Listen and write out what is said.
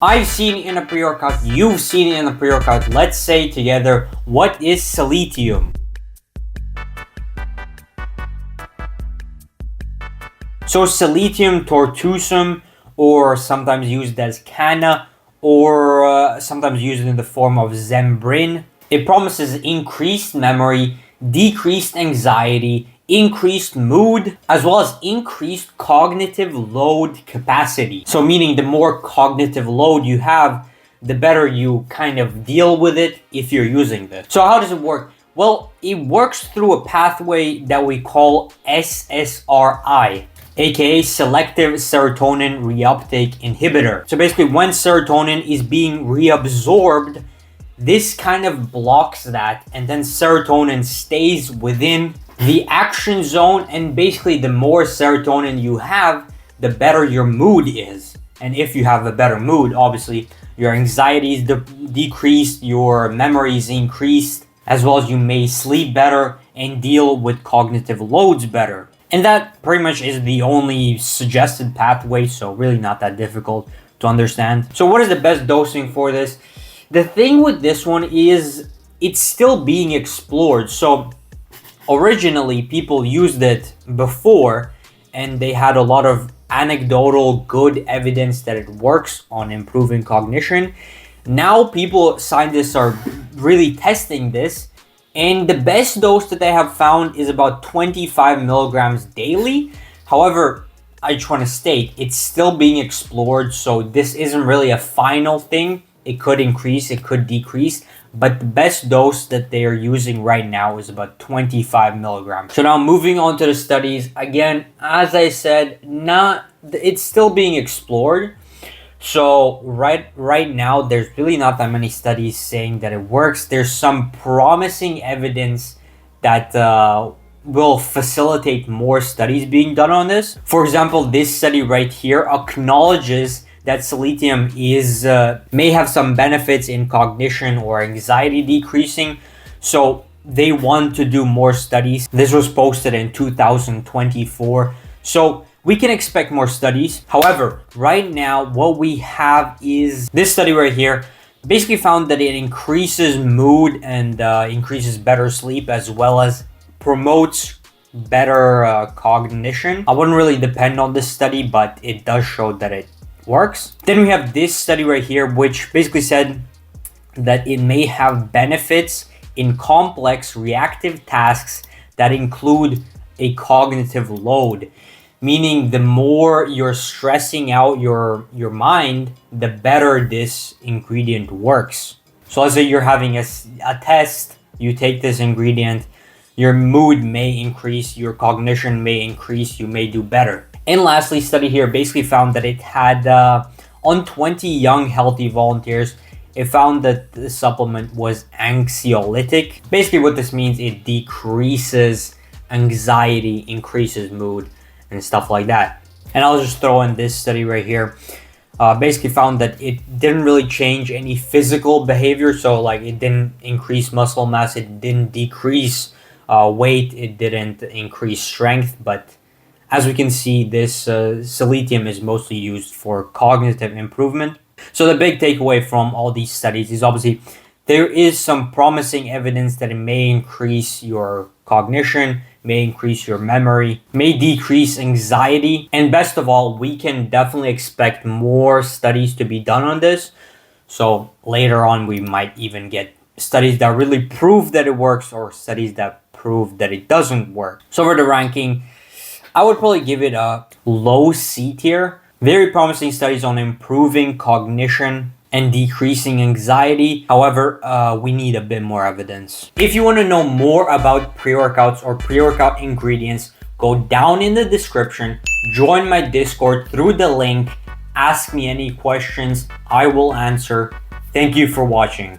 I've seen it in a pre-workout, you've seen it in a pre-workout. Let's say together, what is Sceletium? So Sceletium, tortuosum, or sometimes used as Kanna, or sometimes used in the form of Zembrin. It promises increased memory, decreased anxiety, increased mood, as well as increased cognitive load capacity. So meaning the more cognitive load you have, the better you kind of deal with it if you're using this. So how does it work? Well, it works through a pathway that we call SSRI, aka selective serotonin reuptake inhibitor. So basically when serotonin is being reabsorbed, this kind of blocks that, and then serotonin stays within the action zone, and basically the more serotonin you have, the better your mood is. And if you have a better mood, obviously your anxiety is decreased, your memory is increased, as well as you may sleep better and deal with cognitive loads better. And that pretty much is the only suggested pathway, so really not that difficult to understand. So what is the best dosing for this? The thing with this one is it's still being explored. So originally people used it before and they had a lot of anecdotal good evidence that it works on improving cognition. Now scientists are really testing this, and the best dose that they have found is about 25 milligrams daily. However, I just want to state it's still being explored, so this isn't really a final thing. It could increase, it could decrease, but the best dose that they are using right now is about 25 milligrams. So now moving on to the studies, again, as I said, it's still being explored. So right now, there's really not that many studies saying that it works. There's some promising evidence that will facilitate more studies being done on this. For example, this study right here acknowledges that Sceletium may have some benefits in cognition or anxiety decreasing. So they want to do more studies. This was posted in 2024. So we can expect more studies. However, right now, what we have is this study right here. Basically found that it increases mood and increases better sleep, as well as promotes better cognition. I wouldn't really depend on this study, but it does show that it works. Then we have this study right here, which basically said that it may have benefits in complex reactive tasks that include a cognitive load. Meaning the more you're stressing out your mind, the better this ingredient works. So let's say you're having a test, you take this ingredient, your mood may increase, your cognition may increase, you may do better. And lastly, study here basically found that it had, on 20 young healthy volunteers, it found that the supplement was anxiolytic. Basically what this means, it decreases anxiety, increases mood, and stuff like that. And I'll just throw in this study right here. Basically found that it didn't really change any physical behavior. So like it didn't increase muscle mass, it didn't decrease weight, it didn't increase strength. But as we can see, this Sceletium is mostly used for cognitive improvement. So the big takeaway from all these studies is obviously there is some promising evidence that it may increase your cognition, may increase your memory, may decrease anxiety, and best of all, we can definitely expect more studies to be done on this. So later on, we might even get studies that really prove that it works, or studies that prove that it doesn't work. So for the ranking, I would probably give it a low C tier. Very promising studies on improving cognition and decreasing anxiety. However, we need a bit more evidence. If you want to know more about pre-workouts or pre-workout ingredients, go down in the description, join my Discord through the link, ask me any questions, I will answer. Thank you for watching.